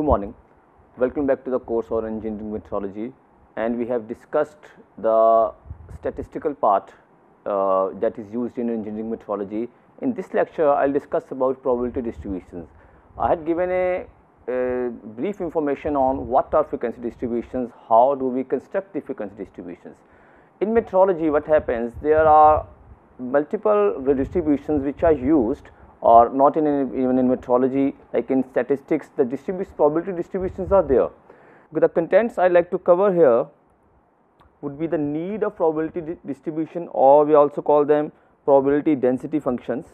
morning. Welcome back to the course on engineering methodology, and we have discussed the statistical part that is used in engineering methodology. In this lecture, I will discuss about probability distributions. I had given a brief information on what are frequency distributions, how do we construct the frequency distributions. In methodology, what happens, there are multiple distributions which are used, or not even in methodology, like in statistics, the probability distributions are there. But the contents I would like to cover here would be the need of probability distribution, or we also call them probability density functions.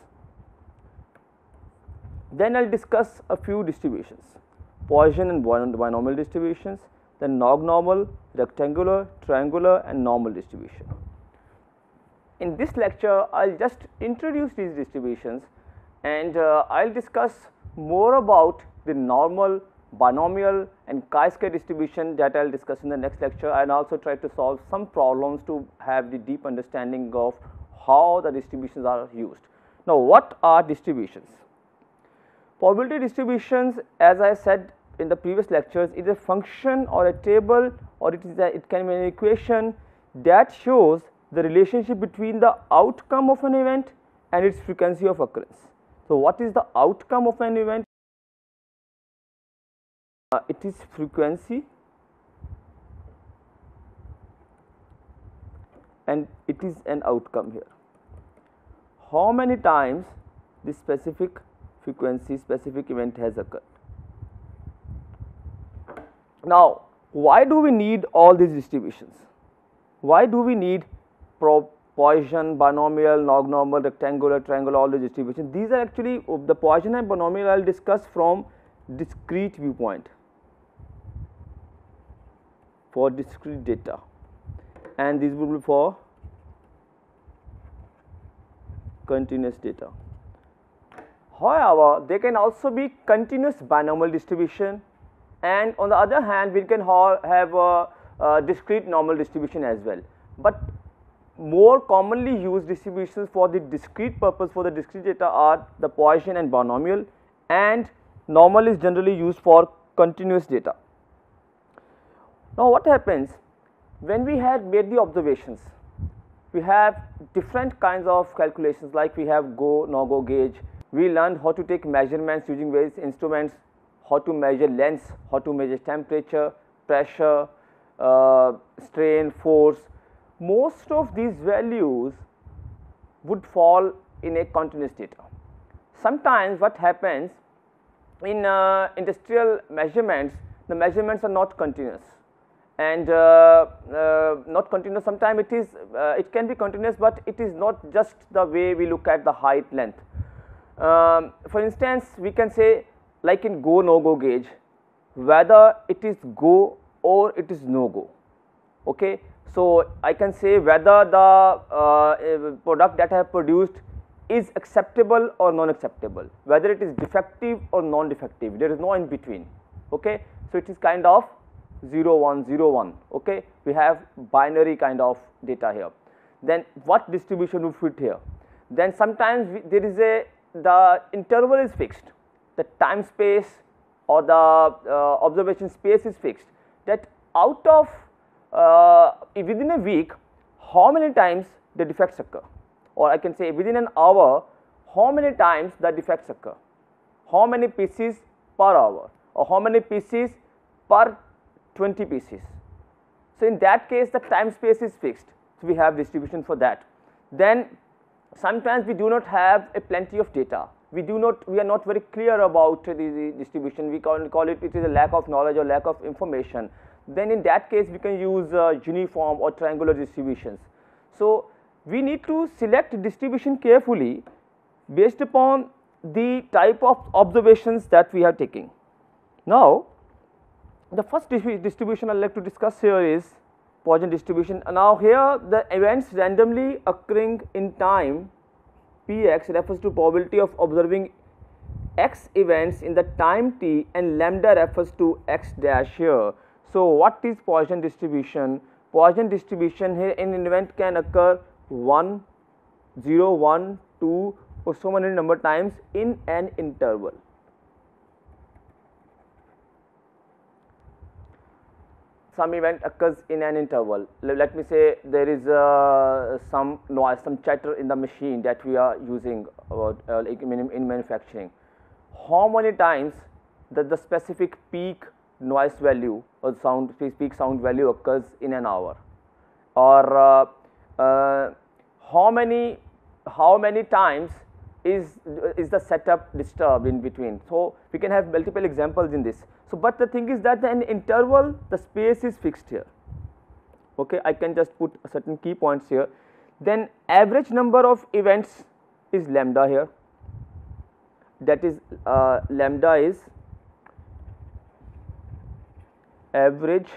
Then I will discuss a few distributions, Poisson and binomial distributions, then log-normal, rectangular, triangular and normal distribution. In this lecture, I will just introduce these distributions, and I will discuss more about the normal, binomial and chi-square distribution that I will discuss in the next lecture, and also try to solve some problems to have the deep understanding of how the distributions are used. Now, what are distributions? Probability distributions, as I said in the previous lectures, is a function or a table, or it can be an equation that shows the relationship between the outcome of an event and its frequency of occurrence. So, what is the outcome of an event? It is frequency and it is an outcome here. How many times this specific frequency, specific event has occurred. Now, why do we need all these distributions? Why do we need Poisson, binomial, log-normal, rectangular, triangular, all the distributions? These are actually the Poisson and binomial I will discuss from discrete viewpoint, for discrete data, and these will be for continuous data. However, they can also be continuous binomial distribution, and on the other hand we can have a discrete normal distribution as well. But more commonly used distributions for the discrete purpose, for the discrete data, are the Poisson and binomial, and normal is generally used for continuous data. Now, what happens when we had made the observations? We have different kinds of calculations, like we have go, no-go gauge. We learned how to take measurements using various instruments, how to measure lengths, how to measure temperature, pressure, strain, force. Most of these values would fall in a continuous data. Sometimes what happens in industrial measurements, the measurements are not continuous, and not continuous. Sometimes it can be continuous, but it is not just the way we look at the height, length. For instance, we can say, like in go, no-go gauge, whether it is go or it is no-go. Okay. So, I can say whether the product that I have produced is acceptable or non-acceptable, whether it is defective or non-defective, there is no in between. Okay. So, it is kind of 0 1 0 1. Okay. We have binary kind of data here. Then what distribution would fit here? Then sometimes there is the interval is fixed, the time space or the observation space is fixed, that out of within a week how many times the defects occur, or I can say within an hour how many times the defects occur, how many pieces per hour, or how many pieces per 20 pieces. So, in that case the time space is fixed, so we have distribution for that. Then sometimes we do not have a plenty of data, we are not very clear about the distribution, we call it is a lack of knowledge or lack of information. Then in that case we can use uniform or triangular distributions. So, we need to select distribution carefully based upon the type of observations that we are taking. Now, the first distribution I would like to discuss here is Poisson distribution. Now, here the events randomly occurring in time Px refers to probability of observing x events in the time t, and lambda refers to x dash here. So, what is Poisson distribution? Poisson distribution here, an event can occur 1, 0, 1, 2 or so many number times in an interval. some event occurs in an interval. Let me say there is some noise, some chatter in the machine that we are using like in manufacturing. How many times that the specific peak noise value or peak sound value occurs in an hour, or how many times is the setup disturbed in between. So we can have multiple examples in this. So but the thing is that in interval the space is fixed here. Okay, I can just put certain key points here. Then average number of events is lambda here. That is lambda is average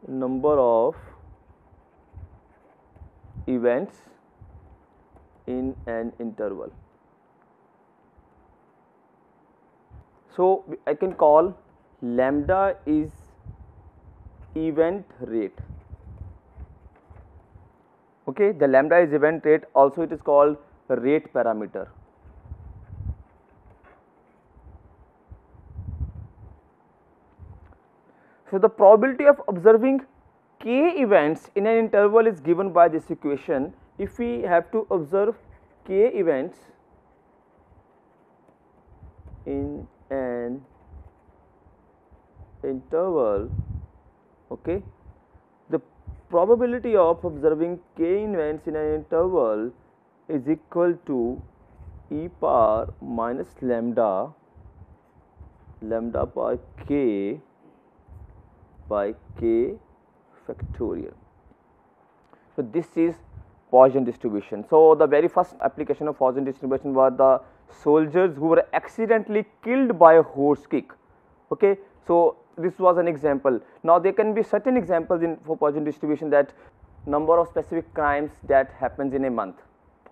number of events in an interval. So I can call lambda is event rate. Okay, the lambda is event rate, also it is called rate parameter. So the probability of observing k events in an interval is given by this equation. If we have to observe k events in an interval, okay, the probability of observing k events in an interval is equal to e power minus lambda by k by k factorial. So this is Poisson distribution. So the very first application of Poisson distribution were the soldiers who were accidentally killed by a horse kick. Okay, so this was an example. Now there can be certain examples for Poisson distribution, that number of specific crimes that happens in a month.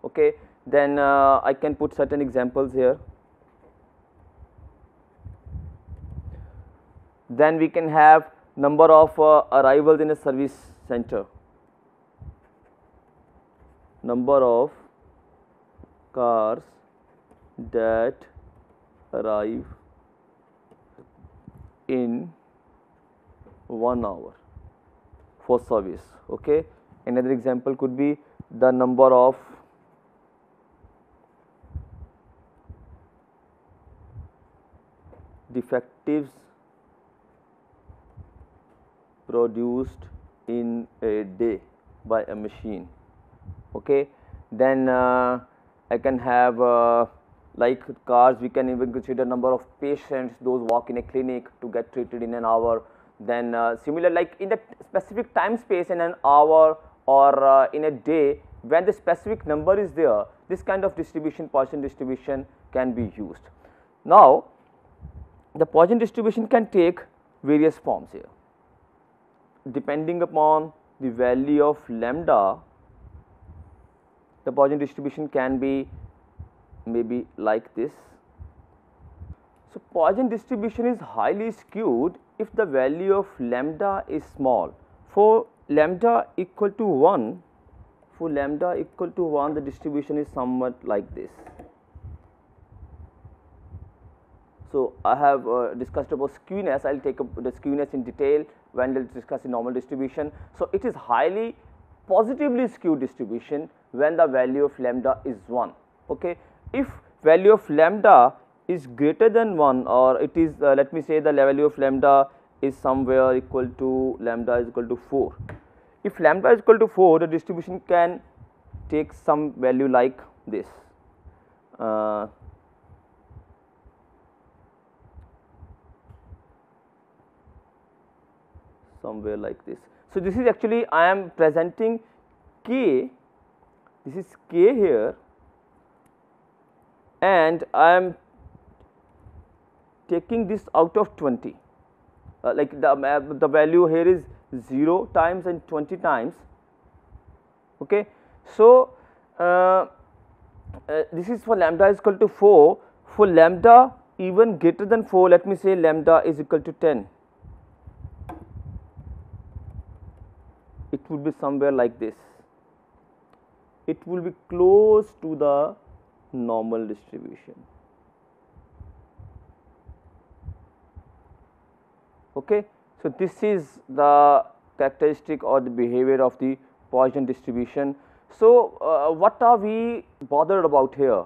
Okay, then I can put certain examples here. Then we can have number of arrivals in a service center, number of cars that arrive in 1 hour for service. Okay, another example could be the number of defectives produced in a day by a machine. Okay, then I can have like cars, we can even consider number of patients those walk in a clinic to get treated in an hour. Then similar, like in the specific time space in an hour or in a day, when the specific number is there, this kind of distribution, Poisson distribution, can be used. Now the Poisson distribution can take various forms here. Depending upon the value of lambda, the Poisson distribution can be maybe like this. So Poisson distribution is highly skewed if the value of lambda is small. For lambda equal to 1, the distribution is somewhat like this. So I have discussed about skewness. I will take up the skewness in detail when we will discuss in normal distribution. So it is highly positively skewed distribution when the value of lambda is 1. Okay, if value of lambda is greater than 1, or it is let me say the value of lambda is somewhere equal to lambda is equal to 4. If lambda is equal to 4, the distribution can take some value like this. Somewhere like this. So this is actually, I am presenting k, this is k here, and I am taking this out of 20, like the value here is 0 times and 20 times. Okay, so this is for lambda is equal to 4. For lambda even greater than 4, let me say lambda is equal to 10. It would be somewhere like this. It will be close to the normal distribution. Okay. So, this is the characteristic or the behavior of the Poisson distribution. So, what are we bothered about here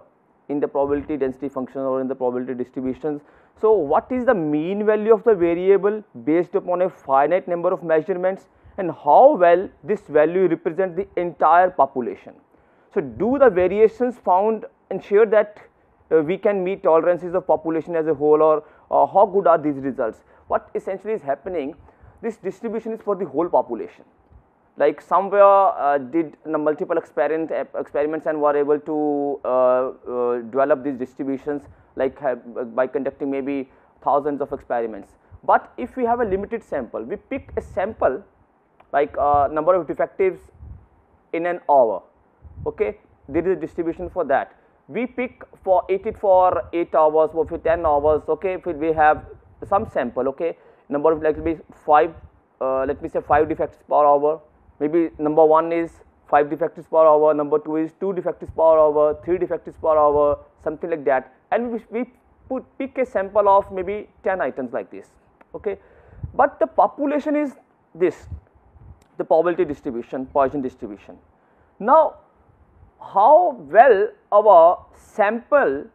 in the probability density function or in the probability distributions? So, what is the mean value of the variable based upon a finite number of measurements, and how well this value represents the entire population? So, do the variations found ensure that we can meet tolerances of population as a whole, or how good are these results? What essentially is happening, this distribution is for the whole population. Like somewhere did multiple experiments and were able to develop these distributions, like by conducting maybe thousands of experiments. But if we have a limited sample, we pick a sample like number of defectives in an hour. Okay, there is a distribution for that. We pick for 8 hours or for 10 hours. Okay, if we have some sample, okay, number of, like, maybe 5, let me say 5 defects per hour. Maybe number 1 is 5 defectives per hour, number 2 is 2 defectives per hour, 3 defectives per hour, something like that, and we pick a sample of maybe 10 items like this. Okay, but the population is this, the probability distribution, Poisson distribution. Now, how well our sample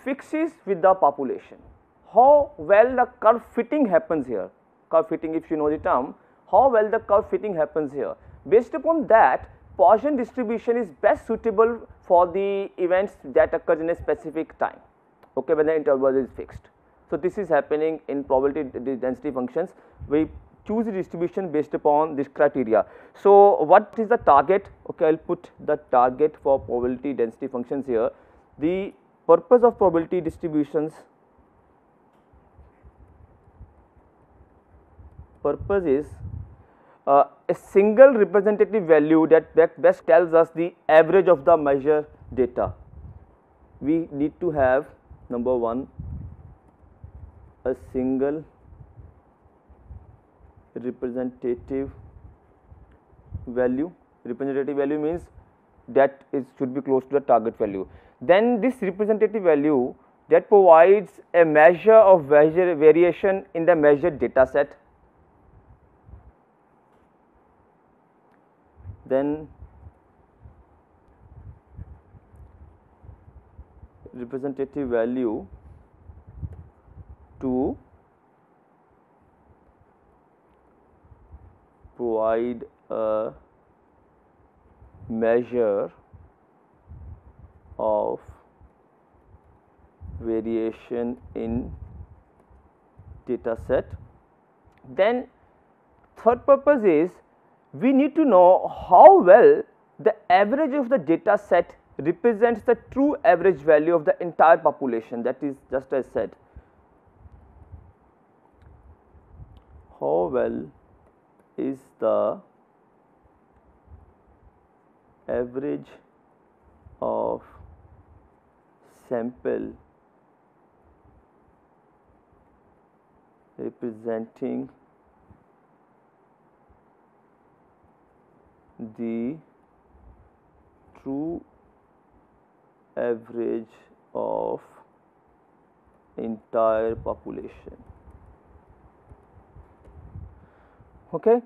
fixes with the population, how well the curve fitting happens here, curve fitting, if you know the term, how well the curve fitting happens here. Based upon that, Poisson distribution is best suitable for the events that occurs in a specific time, okay, when the interval is fixed. So, this is happening in probability density functions. We choose the distribution based upon this criteria. So, what is the target? Okay, I will put the target for probability density functions here. The purpose of probability distributions, purpose is a single representative value that best tells us the average of the measure data. We need to have, number 1, a single representative value. Representative value means that it should be close to the target value. Then this representative value that provides a measure of variation in the measured data set. Then representative value to provide a measure of variation in data set. Then third purpose is we need to know how well the average of the data set represents the true average value of the entire population, that is just as said. How well is the average of sample representing the true average of entire population. Okay.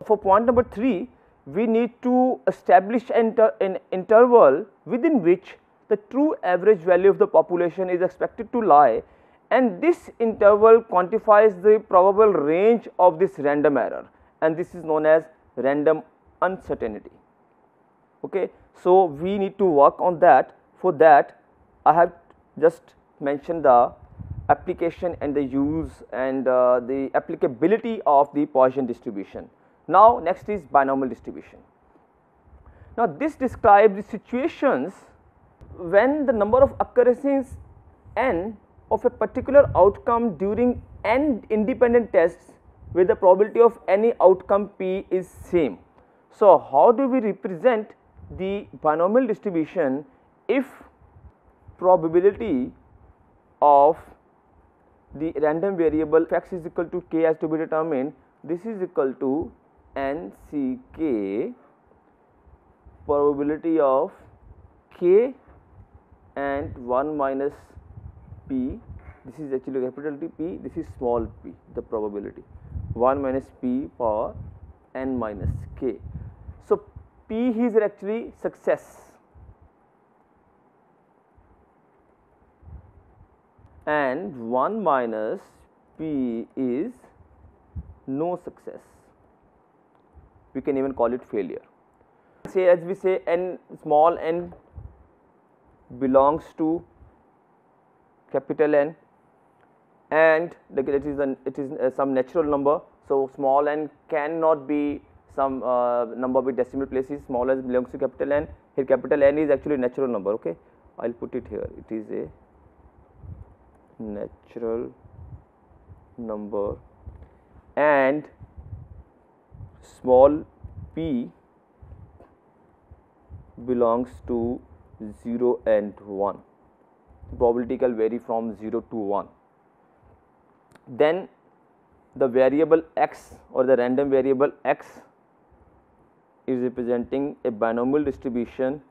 For point number 3, we need to establish an interval within which the true average value of the population is expected to lie, and this interval quantifies the probable range of this random error, and this is known as random uncertainty. Okay. So, we need to work on that. For that, I have just mentioned the application and the use and the applicability of the Poisson distribution. Now, next is binomial distribution. Now, this describes the situations when the number of occurrences n of a particular outcome during n independent tests with the probability of any outcome p is same. So, how do we represent the binomial distribution if probability of the random variable x is equal to k has to be determined? This is equal to n c k probability of k and 1 minus p this is actually capital P, this is small p, the probability 1 minus p power n minus k. So p is actually success and 1 minus p is no success. We can even call it failure. Say, as we say, n, small n belongs to capital N, and it is some natural number. So small n cannot be some number with decimal places. Small n belongs to capital N. Here capital N is actually natural number. Okay, I'll put it here. It is a natural number, and small p belongs to 0 and 1. Probability can vary from 0 to 1. Then the variable x or the random variable x is representing a binomial distribution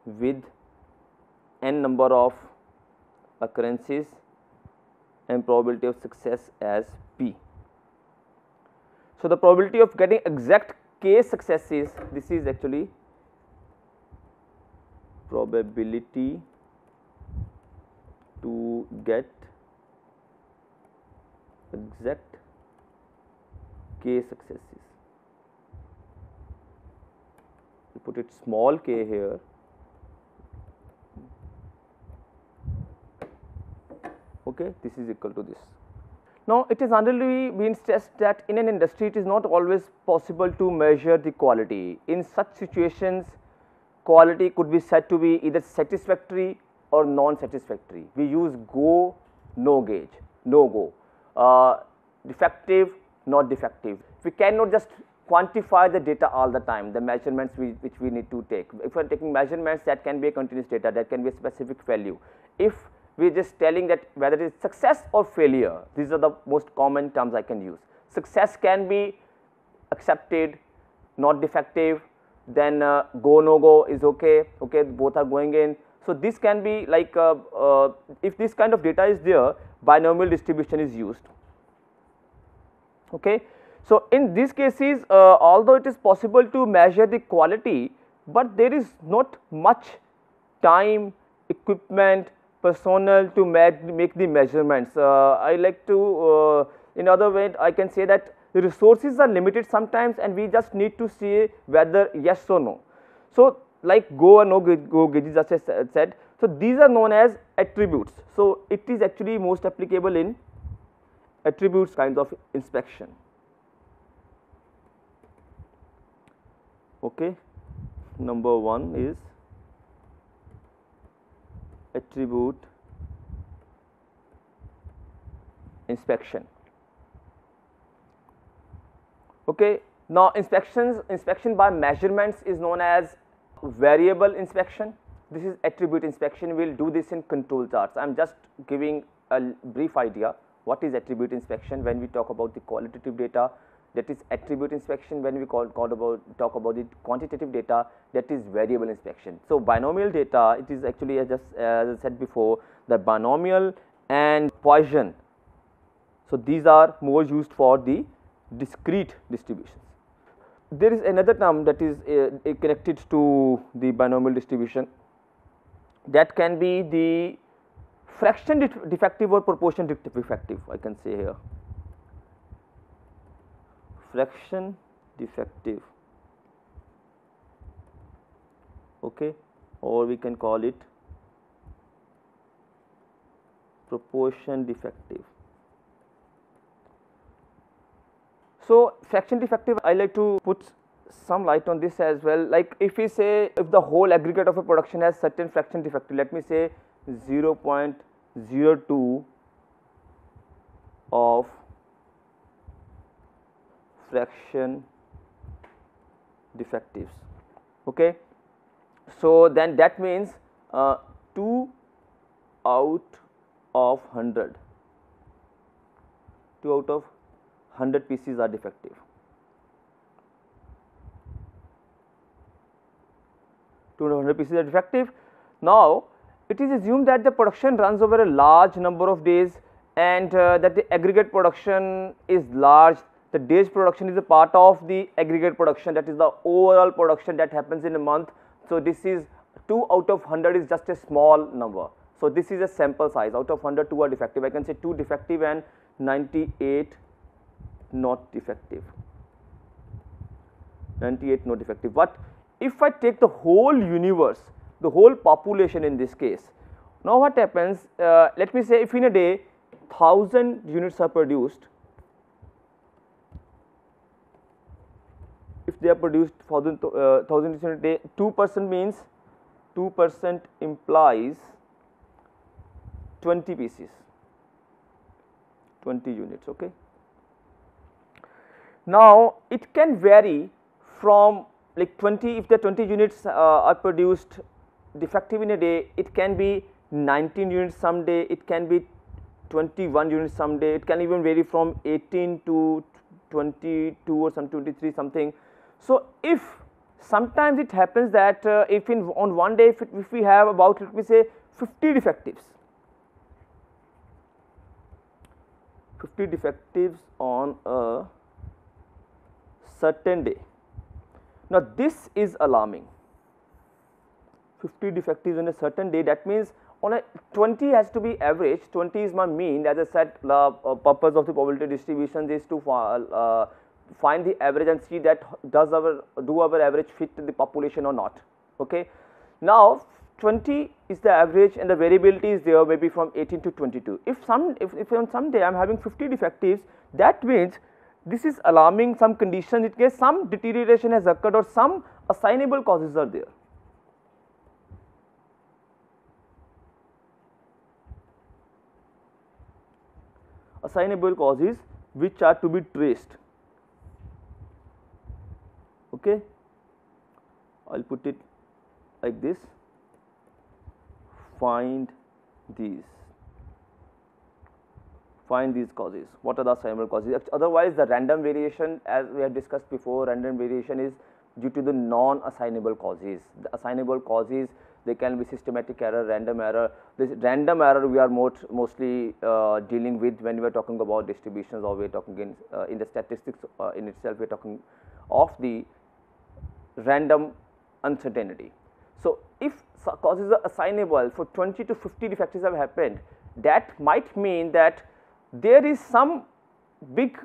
with n number of occurrences and probability of success as p. So the probability of getting exact k successes, this is actually probability to get exact k successes. We put it small k here. Okay, this is equal to this. Now, it is generally been stressed that in an industry it is not always possible to measure the quality. In such situations, quality could be said to be either satisfactory or non-satisfactory. We use go, no gauge, no go, defective, not defective. We cannot just quantify the data all the time, the measurements which we need to take. If we are taking measurements, that can be a continuous data, that can be a specific value. If we are just telling that whether it is success or failure, these are the most common terms I can use. Success can be accepted, not defective, then go, no go is okay, okay, both are going in. So this can be like, if this kind of data is there, binomial distribution is used. Okay. So in these cases, although it is possible to measure the quality, but there is not much time, equipment, personnel to make the measurements. I like to, in other way, I can say that the resources are limited sometimes, and we just need to see whether yes or no. So like go or no go gauges, as I said. So these are known as attributes. So it is actually most applicable in attributes kinds of inspection. Okay, number 1 is attribute inspection. Okay, now inspection by measurements is known as variable inspection. This is attribute inspection. We will do this in control charts. I am just giving a brief idea what is attribute inspection. When we talk about the qualitative data, that is attribute inspection. When we talk about the quantitative data, that is variable inspection. So binomial data, it is actually, as I said before, the binomial and Poisson. So these are more used for the discrete distributions. There is another term that is connected to the binomial distribution, that can be the fraction defective or proportion defective, I can say here. Fraction defective, okay, or we can call it proportion defective. So fraction defective, I like to put some light on this as well. Like if we say, if the whole aggregate of a production has certain fraction defective, let me say 0.02 of fraction defectives. Okay, so then that means 2 out of 100, 2 out of 100 pieces are defective. 2 out of 100 pieces are defective. Now it is assumed that the production runs over a large number of days, and that the aggregate production is large. The day's production is a part of the aggregate production, that is the overall production that happens in a month. So this is 2 out of 100 is just a small number. So this is a sample size. Out of 100, 2 are defective. I can say 2 defective and 98 not defective. 98 not defective. But if I take the whole universe, the whole population in this case, now what happens, let me say if in a day 1000 units are produced, if they are produced 1000 units in a day, 2% means 2% implies 20 pieces, 20 units. Okay. Now it can vary from like 20, if the 20 units are produced defective in a day, it can be 19 units some day, it can be 21 units some day, it can even vary from 18 to 22 or some 23 something. So if sometimes it happens that if on one day if we have about, let me say 50 defectives, 50 defectives on a certain day. Now this is alarming. 50 defectives on a certain day, that means on a 20 has to be average, 20 is my mean. As I said, the purpose of the probability distribution is to find the average and see that do our average fit the population or not. Okay. Now 20 is the average and the variability is there maybe from 18 to 22. If on some day I am having 50 defectives, that means this is alarming. Some conditions, in case some deterioration has occurred or some assignable causes are there. Assignable causes which are to be traced. Okay, I'll put it like this: find these causes. What are the assignable causes? Otherwise, the random variation, as we have discussed before, random variation is due to the non-assignable causes. The assignable causes, they can be systematic error, random error. This random error we are mostly dealing with when we are talking about distributions, or we are talking in the statistics in itself. We are talking of the random uncertainty. So if causes are assignable for 20 to 50 defectives have happened, that might mean that there is some big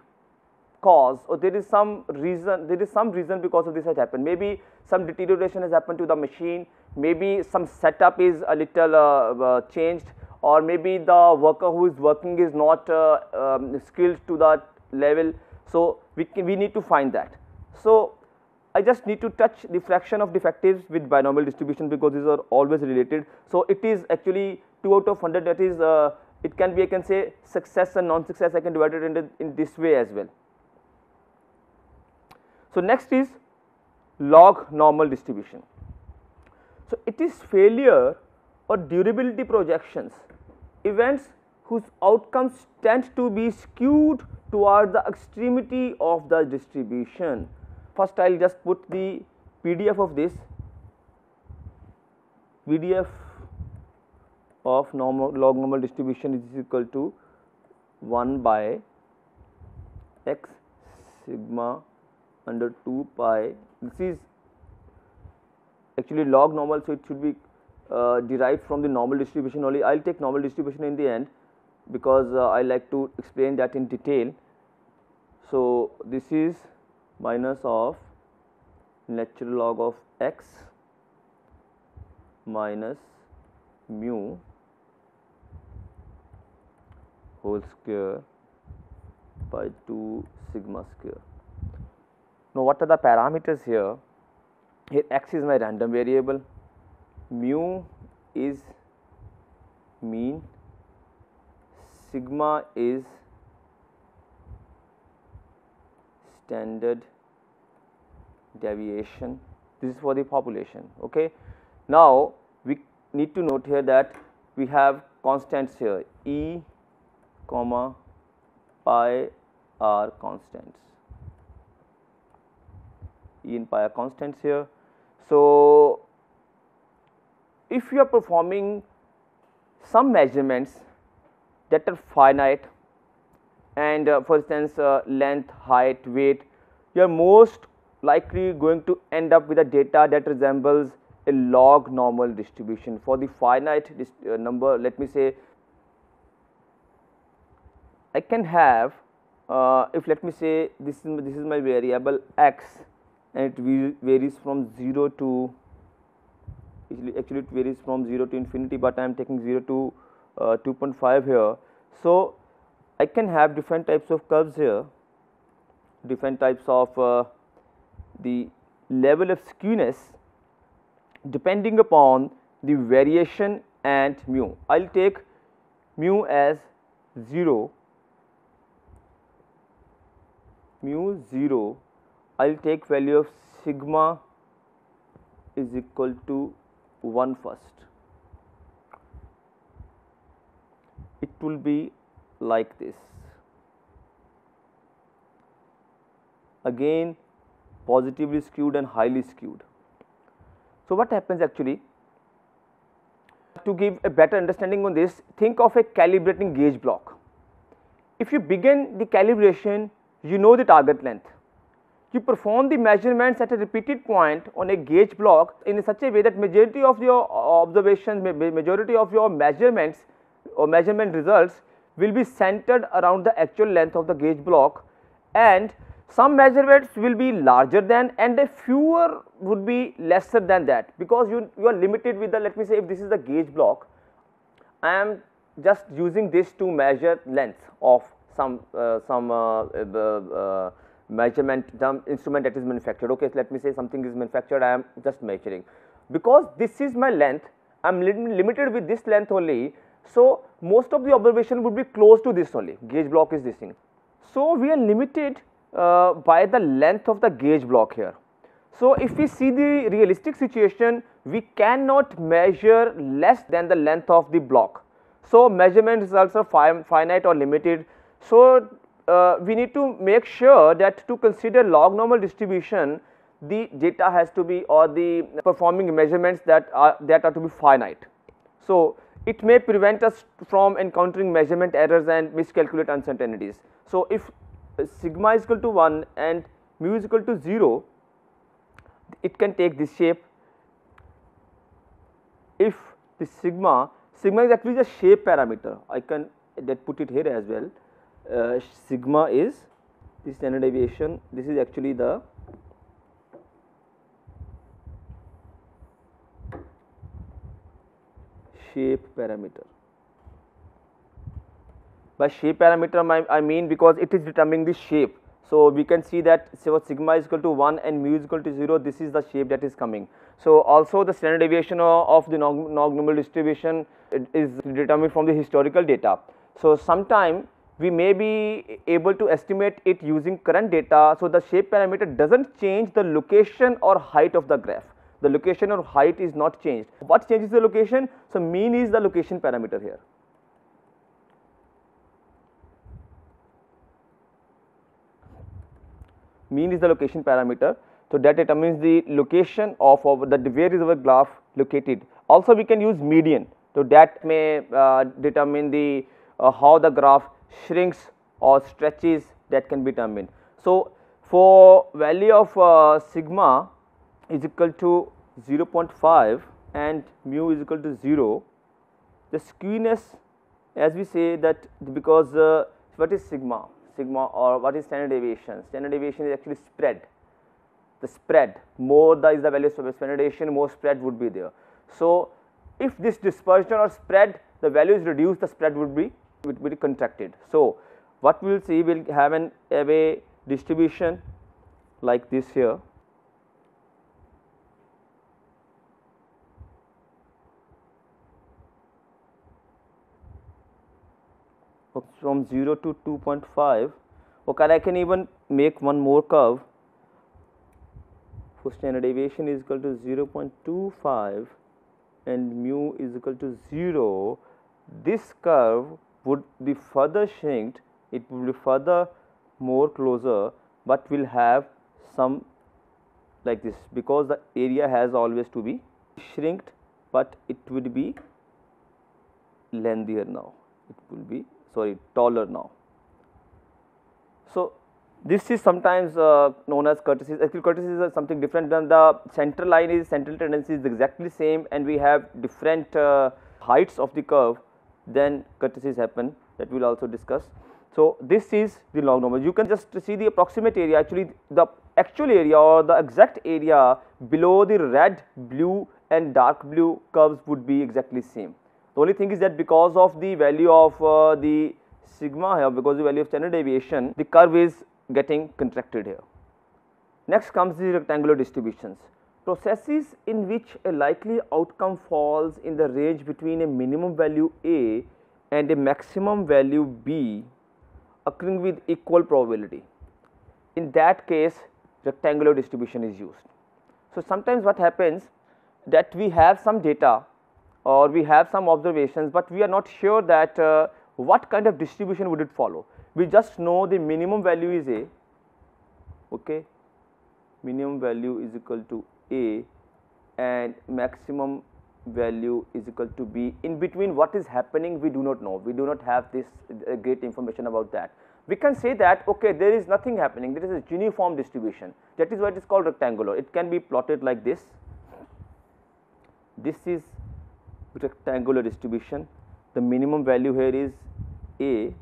cause, or there is some reason because of this has happened. Maybe some deterioration has happened to the machine, maybe some setup is a little changed, or maybe the worker who is working is not skilled to that level. So we need to find that. So I just need to touch the fraction of defectives with binomial distribution, because these are always related. So it is actually 2 out of 100, that is it can be, I can say, success and non-success. I can divide it in this way as well. So next is log normal distribution. So it is failure or durability projections, events whose outcomes tend to be skewed toward the extremity of the distribution. First I will just put the PDF of this. PDF of log normal distribution is equal to 1 by x sigma under 2 pi. This is actually log normal, so it should be derived from the normal distribution only. I will take normal distribution in the end, because I like to explain that in detail. So this is minus of natural log of x minus mu whole square by 2 sigma square. Now what are the parameters here? Here x is my random variable, mu is mean, sigma is standard deviation. This is for the population. Okay. Now we need to note here that we have constants here, e comma pi are constants, e and pi are constants here. So if you are performing some measurements that are finite, and for instance length, height, weight, you are most likely going to end up with a data that resembles a log normal distribution. For the finite number, let me say I can have if let me say this is my variable x, and it varies from 0 to actually it varies from 0 to infinity, but I am taking 0 to 2.5 here. So I can have different types of curves here, different types of the level of skewness depending upon the variation and mu. I will take mu as 0, mu 0, I will take value of sigma is equal to 1 first. It will be like this. Again positively skewed and highly skewed. So what happens actually, to give a better understanding on this, think of a calibrating gauge block. If you begin the calibration, you know the target length. You perform the measurements at a repeated point on a gauge block in such a way that majority of your observations, majority of your measurements or measurement results will be centered around the actual length of the gauge block, and some measurements will be larger than and a fewer would be lesser than that, because you are limited with the, let me say if this is the gauge block, I am just using this to measure length of some measurement instrument that is manufactured. Okay, so let me say something is manufactured, I am just measuring. Because this is my length, I am limited with this length only, so most of the observation would be close to this only, gauge block is this thing. So we are limited by the length of the gauge block here. So if we see the realistic situation, we cannot measure less than the length of the block. So measurement results are finite or limited. So we need to make sure that to consider log normal distribution, the data has to be, or the performing measurements that are to be finite. So it may prevent us from encountering measurement errors and miscalculate uncertainties. So if sigma is equal to 1 and mu is equal to 0, it can take this shape. If the sigma is actually the shape parameter, I can put it here as well. Sigma is the standard deviation, this is actually the shape parameter. By shape parameter I mean because it is determining the shape. So we can see that sigma is equal to 1 and mu is equal to 0, this is the shape that is coming. So also the standard deviation of the log-normal distribution is determined from the historical data. So sometime we may be able to estimate it using current data. So the shape parameter doesn't change the location or height of the graph. The location or height is not changed. What changes the location? So mean is the location parameter here. Mean is the location parameter, so that determines the location of where is our graph located. Also we can use median, so that may determine the how the graph shrinks or stretches, that can be determined. So for value of sigma is equal to 0.5 and mu is equal to 0, the skewness, as we say that, because what is sigma or what is standard deviation? Standard deviation is actually spread. The spread, more is the value of standard deviation, more spread would be there. So if this dispersion or spread, the value is reduced, the spread would be contracted. So what we will see, we will have a distribution like this here. From 0 to 2.5, okay, I can even make one more curve. For standard deviation is equal to 0.25 and mu is equal to 0. This curve would be further shrinked, it will be further more closer, but will have some like this, because the area has always to be shrinked, but it would be lengthier now. It will be taller now. So this is sometimes known as kurtosis. Actually, kurtosis is something different than the central line. Is central tendency is exactly same, and we have different heights of the curve. Then kurtosis happen, that we will also discuss. So this is the log normal. You can just see the approximate area. Actually, the actual area or the exact area below the red, blue, and dark blue curves would be exactly same. The only thing is that because of the value of the sigma here, because the value of standard deviation, the curve is getting contracted here. Next comes the rectangular distributions. Processes in which a likely outcome falls in the range between a minimum value A and a maximum value B occurring with equal probability. In that case, rectangular distribution is used. So sometimes what happens that we have some data or we have some observations, but we are not sure that what kind of distribution would it follow. We just know the minimum value is A, okay, minimum value is equal to A and maximum value is equal to B. In between what is happening we do not know, we do not have this great information about that. We can say that okay, there is nothing happening, there is a uniform distribution, that is why it is called rectangular. It can be plotted like this. This is rectangular distribution. The minimum value here is A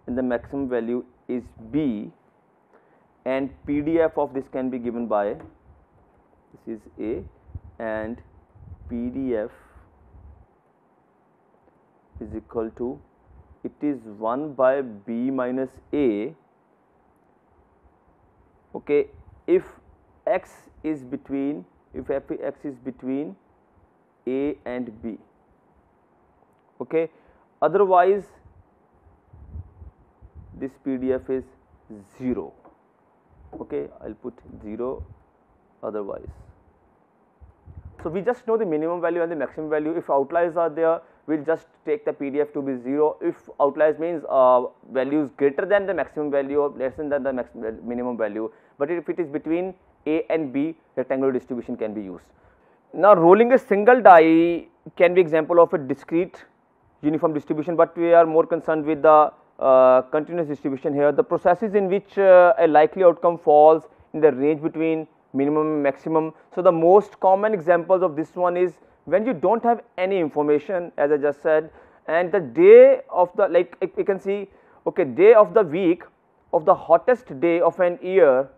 and the maximum value is B, and PDF of this can be given by, this is A and PDF is equal to, it is 1 by B minus A, okay, if x is between, if f x is between A and B, okay. Otherwise this PDF is 0, okay, I will put 0 otherwise. So we just know the minimum value and the maximum value. If outliers are there, we will just take the PDF to be 0. If outliers means values greater than the maximum value or less than the minimum value, but if it is between A and B, rectangular distribution can be used. Now rolling a single die can be example of a discrete uniform distribution, but we are more concerned with the continuous distribution here. The processes in which a likely outcome falls in the range between minimum and maximum. So the most common examples of this one is when you don't have any information, as I just said, and the day of the, like you can see, okay, day of the week of the hottest day of an year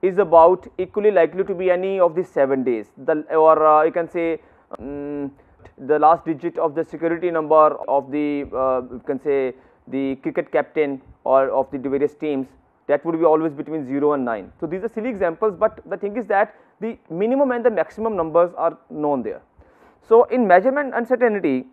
is about equally likely to be any of the 7 days, or you can say the last digit of the security number of the you can say the cricket captain or of the various teams, that would be always between 0 and 9. So these are silly examples, but the thing is that the minimum and the maximum numbers are known there. So in measurement uncertainty,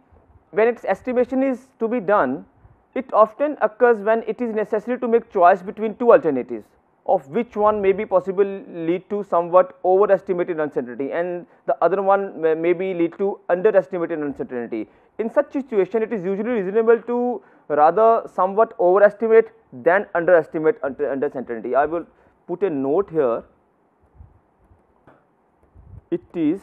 when its estimation is to be done, it often occurs when it is necessary to make choice between two alternatives, of which one may be possible lead to somewhat overestimated uncertainty and the other one may be lead to underestimated uncertainty. In such situation, it is usually reasonable to rather somewhat overestimate than underestimate uncertainty. I will put a note here. It is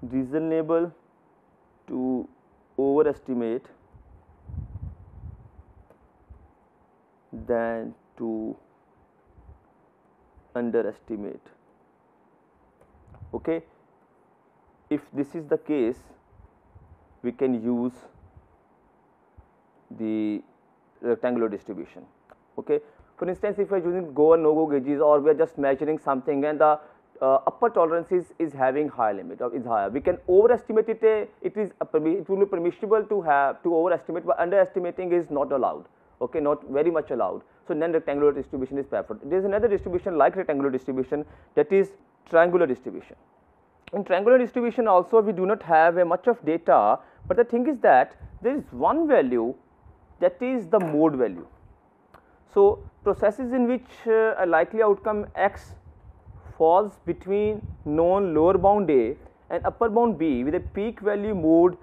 reasonable to overestimate than to underestimate. Okay. If this is the case, we can use the rectangular distribution. Okay. For instance, if we are using go and no go gauges, or we are just measuring something and the upper tolerance is having high limit or is higher, we can overestimate it. It will be permissible to overestimate, but underestimating is not allowed. Okay, not very much allowed. So then rectangular distribution is preferred. There is another distribution like rectangular distribution, that is triangular distribution. In triangular distribution also we do not have much of data, but the thing is that there is one value, that is the mode value. So processes in which a likely outcome x falls between known lower bound A and upper bound B with a peak value mode.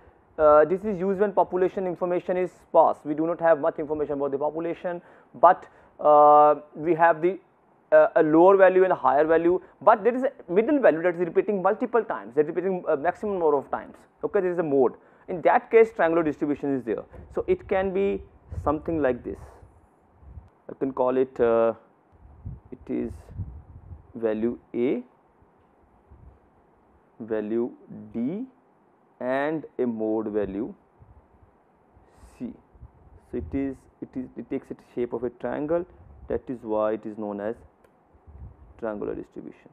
This is used when population information is sparse. We do not have much information about the population, but we have the a lower value and a higher value, but there is a middle value that is repeating multiple times, that is repeating maximum number of times. Okay, there is a mode. in that case triangular distribution is there. So it can be something like this. I can call it it is value A, value D and a mode value C. So it takes its shape of a triangle, that is why it is known as triangular distribution.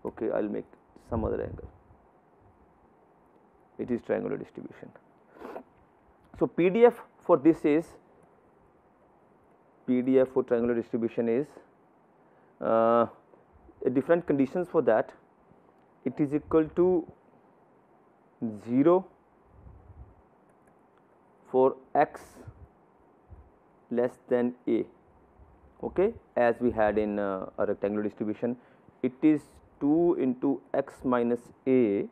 Okay, I will make some other angle. It is triangular distribution. So PDF for this is, PDF for triangular distribution is different conditions for that. It is equal to 0 for x less than a, okay, as we had in a rectangular distribution. It is 2 into x minus a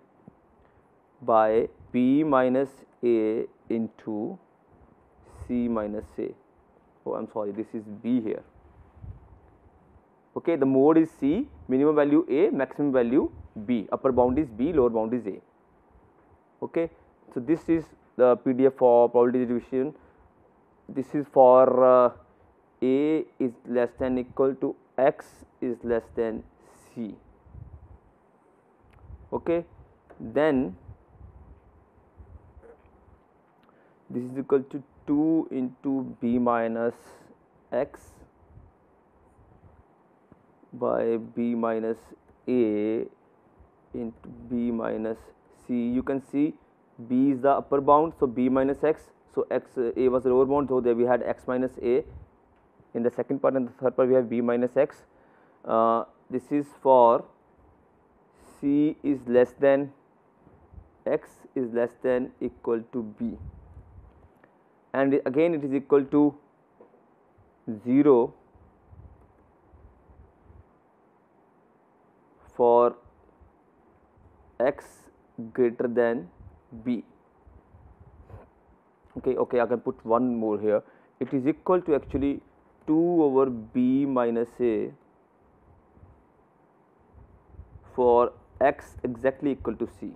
by b minus a into c minus a. Oh, I am sorry, this is b here. Okay, the mode is C, minimum value A, maximum value B, upper bound is B, lower bound is A. Okay, so this is the PDF for probability distribution. This is for A is less than equal to X is less than C. Okay, then this is equal to 2 into B minus X by B minus A into B minus C. You can see B is the upper bound, so B minus X, so X A was the lower bound, so there we had X minus A in the second part, and the third part we have B minus X. This is for C is less than X is less than equal to B, and again it is equal to 0 for x greater than b. Okay, I can put one more here. It is equal to actually 2 over b minus a for x exactly equal to c.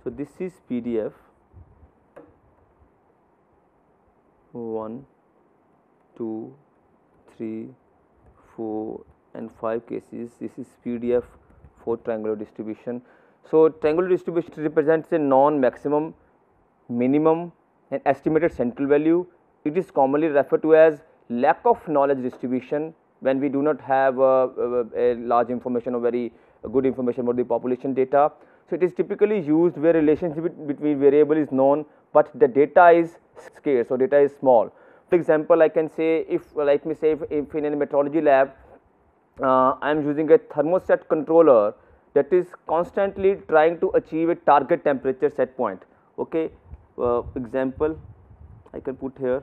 So this is PDF 1, 2, 3, 4 and 5 cases. This is PDF for triangular distribution. So triangular distribution represents a non-maximum, minimum and estimated central value. It is commonly referred to as lack of knowledge distribution when we do not have a large information or very good information about the population data. So it is typically used where relationship between variable is known, but the data is scarce or data is small. For example, I can say if if in a metrology lab I am using a thermostat controller that is constantly trying to achieve a target temperature set point. Okay, example I can put here.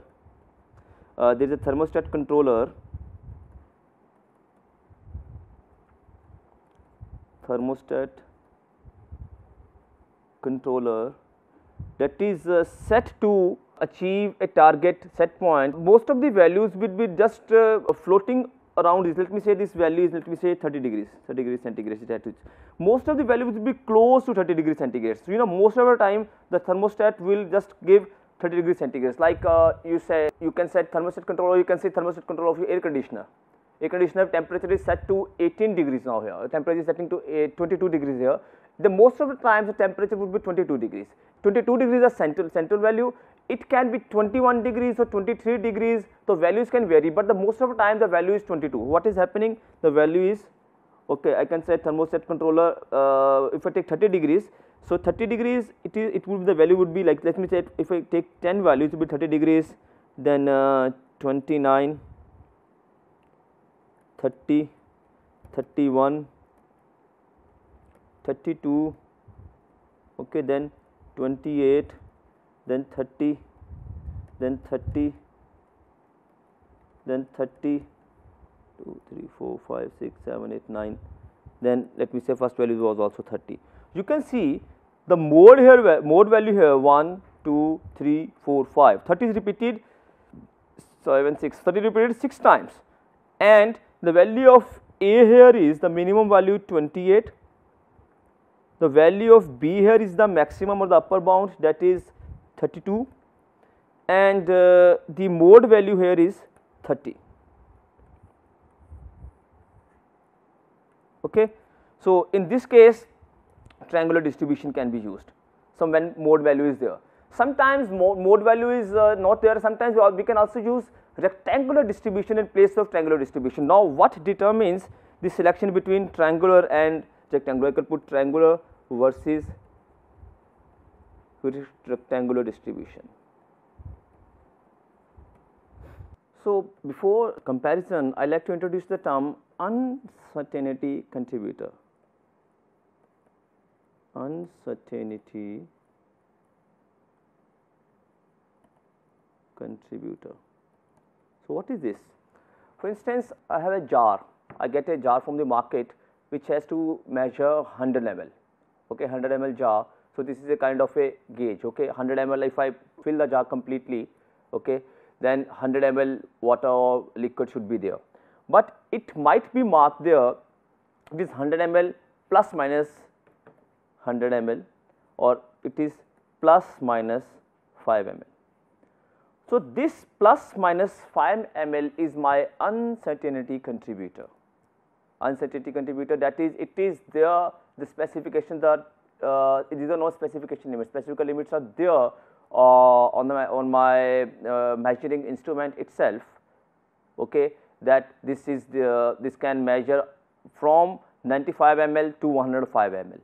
There is a thermostat controller. That is set to achieve a target set point. Most of the values will be just floating around is, let me say this value is, let me say 30 degrees centigrade. Most of the values will be close to 30 degrees centigrade. So, you know, most of the time the thermostat will just give 30 degrees centigrade. Like you can set thermostat controller, you can say thermostat control of your air conditioner. Air conditioner temperature is set to 18 degrees now here. Temperature is setting to 22 degrees here. The most of the times the temperature would be 22 degrees. 22 degrees is central value. It can be 21 degrees or 23 degrees. The values can vary, but the most of the time the value is 22. What is happening? The value is, okay, I can say thermostat controller. If I take 30 degrees, so 30 degrees it would be, the value would be like, let me say if I take 10 values, it will be 30 degrees, then 29, 30, 31, 32, okay, then 28, then 30, then 30, then 30, 2, 3, 4, 5, 6, 7, 8, 9, then let me say first value was also 30. You can see the mode here, mode value here 1, 2, 3, 4, 5, 30 is repeated 7, 6, 30 repeated 6 times, and the value of A here is the minimum value 28, the value of b here is the maximum or the upper bound, that is 32, and the mode value here is 30. Okay. So, in this case triangular distribution can be used. So, when mode value is there, sometimes mode value is not there, sometimes we can also use rectangular distribution in place of triangular distribution. Now, what determines the selection between triangular and rectangular? I can put triangular versus rectangular distribution. So, before comparison, I like to introduce the term uncertainty contributor. Uncertainty contributor. So, what is this? For instance, I have a jar, I get a jar from the market which has to measure 100 ml, okay, 100 ml jar. So, this is a kind of a gauge, okay, 100 ml, if I fill the jar completely, okay, then 100 ml water or liquid should be there, but it might be marked there this 100 ml plus minus 100 ml, or it is plus minus 5 ml. So, this plus minus 5 ml is my uncertainty contributor. Uncertainty contributor, that is, it is there, the specification that these are no specification limits, specific limits are there on my measuring instrument itself, okay, that this is the, this can measure from 95 ml to 105 ml.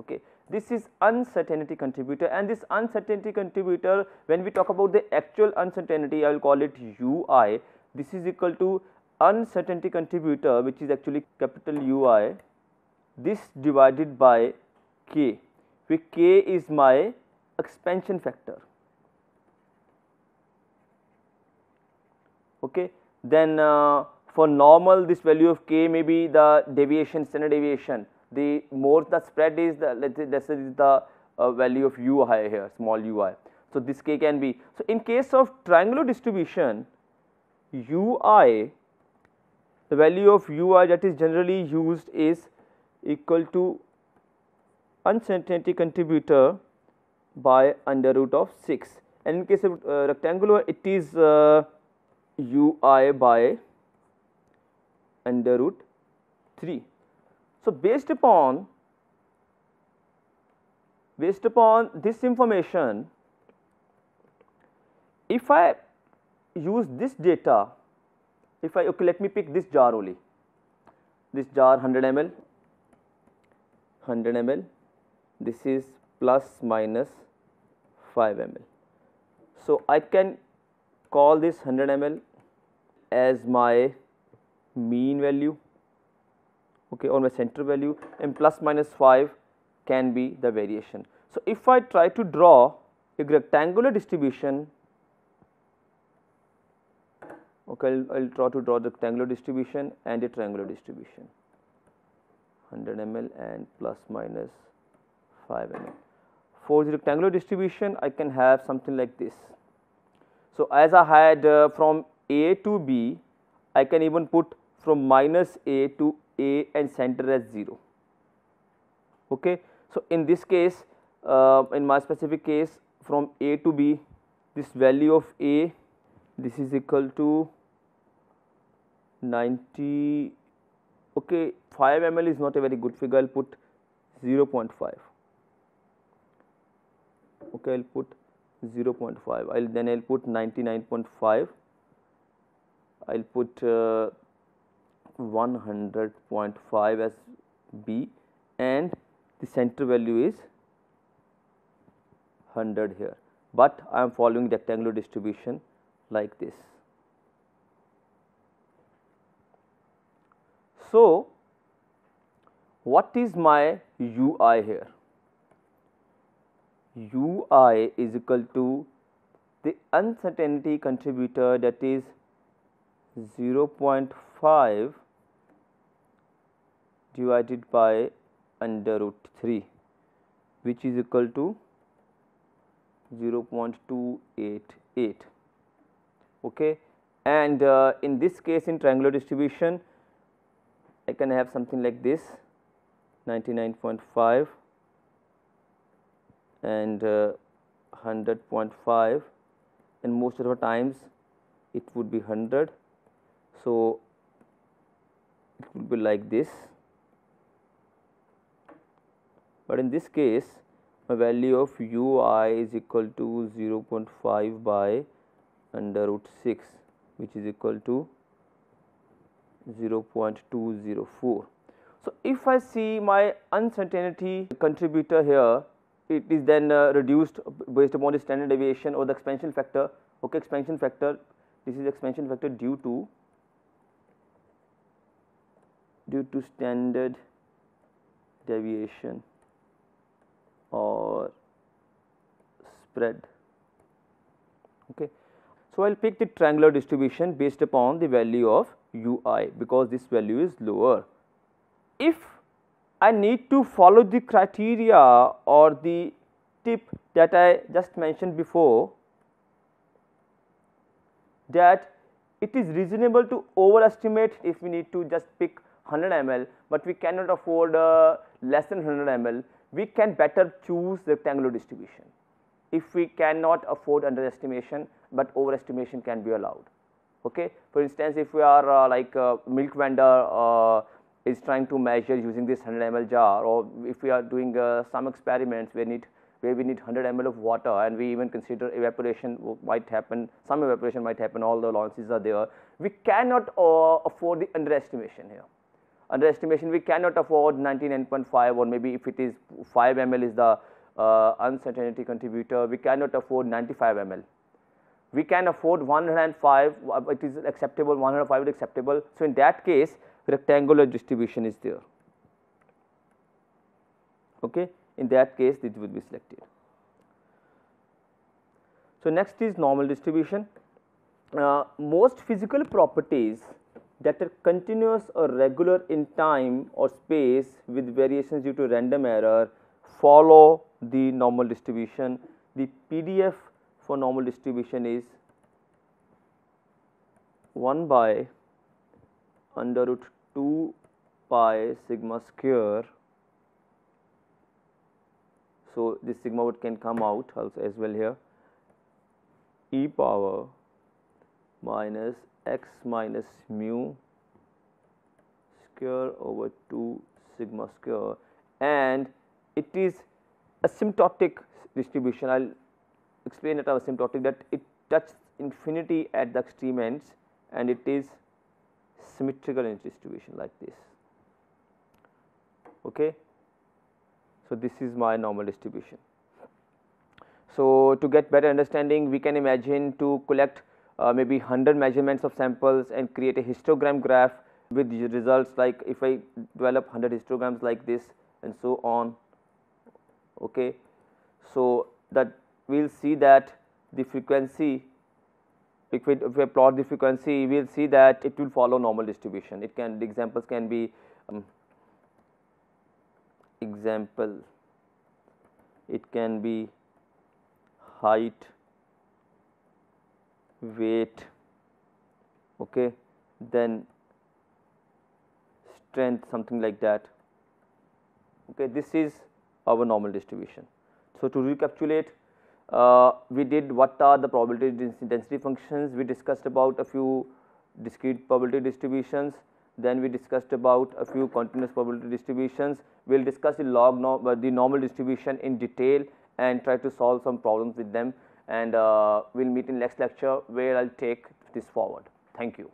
Okay. This is uncertainty contributor, and this uncertainty contributor, when we talk about the actual uncertainty, I will call it UI. This is equal to uncertainty contributor, which is actually capital UI, this divided by K, where K is my expansion factor. Okay. Then for normal, this value of K may be the deviation, standard deviation. The more the spread is, the this is the value of UI here, small ui. So, this K can be. So, in case of triangular distribution, UI, the value of UI that is generally used is equal to uncertainty contributor by under root of 6, and in case of rectangular, it is UI by under root 3. So, based upon this information, if I use this data, if I, okay, let me pick this jar only, this jar 100 ml, 100 ml, this is plus minus 5 ml. So, I can call this 100 ml as my mean value, okay, or my center value, and plus minus 5 can be the variation. So, if I try to draw a rectangular distribution, okay, I will try to draw the rectangular distribution and a triangular distribution, 100 ml and plus minus 5 ml. For the rectangular distribution, I can have something like this. So, as I had from A to B, I can even put from minus A to A and center as 0. Okay. So, in this case, in my specific case, from A to B, this value of A, this is equal to 90, okay, 5 ml is not a very good figure, I will put 0.5. Okay, I will put 0.5, then I will put 99.5, I will put 100.5 as B, and the center value is 100 here, but I am following rectangular distribution like this. So, what is my UI here? UI is equal to the uncertainty contributor, that is 0.5 divided by under root 3, which is equal to 0.288. Okay. And in this case, in triangular distribution, I can have something like this, 99.5 and 100.5, and most of the times it would be 100. So, it would be like this, but in this case my value of ui is equal to 0.5 by under root 6, which is equal to 0.204. So, if I see my uncertainty contributor here, it is then reduced based upon the standard deviation or the expansion factor. Okay, expansion factor, this is expansion factor due to standard deviation or spread. Okay. So, I will pick the triangular distribution based upon the value of ui, because this value is lower. If I need to follow the criteria or the tip that I just mentioned before, that it is reasonable to overestimate if we need to just pick 100 ml, but we cannot afford less than 100 ml, we can better choose rectangular distribution. If we cannot afford underestimation, but overestimation can be allowed. Okay. For instance, if we are like a milk vendor is trying to measure using this 100 ml jar, or if we are doing some experiments where we need 100 ml of water, and we even consider evaporation might happen, some evaporation might happen, all the allowances are there, we cannot afford the underestimation here. Underestimation, we cannot afford 99.5, or maybe if it is 5 ml is the uncertainty contributor, we cannot afford 95 ml. We can afford 105, it is acceptable, 105 is acceptable. So, in that case rectangular distribution is there. Okay. In that case this will be selected. So, next is normal distribution. Most physical properties that are continuous or regular in time or space with variations due to random error follow the normal distribution. The PDF for normal distribution is 1 by under root 2 pi sigma square. So, this sigma can come out also as well here, e power minus x minus mu square over 2 sigma square, and it is asymptotic distribution. I will explain it as asymptotic, that it touches infinity at the extreme ends, and it is symmetrical in distribution like this. Okay. So, this is my normal distribution. So, to get better understanding, we can imagine to collect maybe 100 measurements of samples and create a histogram graph with the results, like if I develop 100 histograms like this and so on. Okay. So, that we will see that the frequency, if we plot the frequency, we will see that it will follow normal distribution. It can, the examples can be example, it can be height, weight, okay, then strength, something like that. Okay, this is our normal distribution. So, to recapitulate, we did what are the probability density functions, we discussed about a few discrete probability distributions, then we discussed about a few continuous probability distributions. We will discuss the the normal distribution in detail and try to solve some problems with them, and we will meet in next lecture where I will take this forward. Thank you.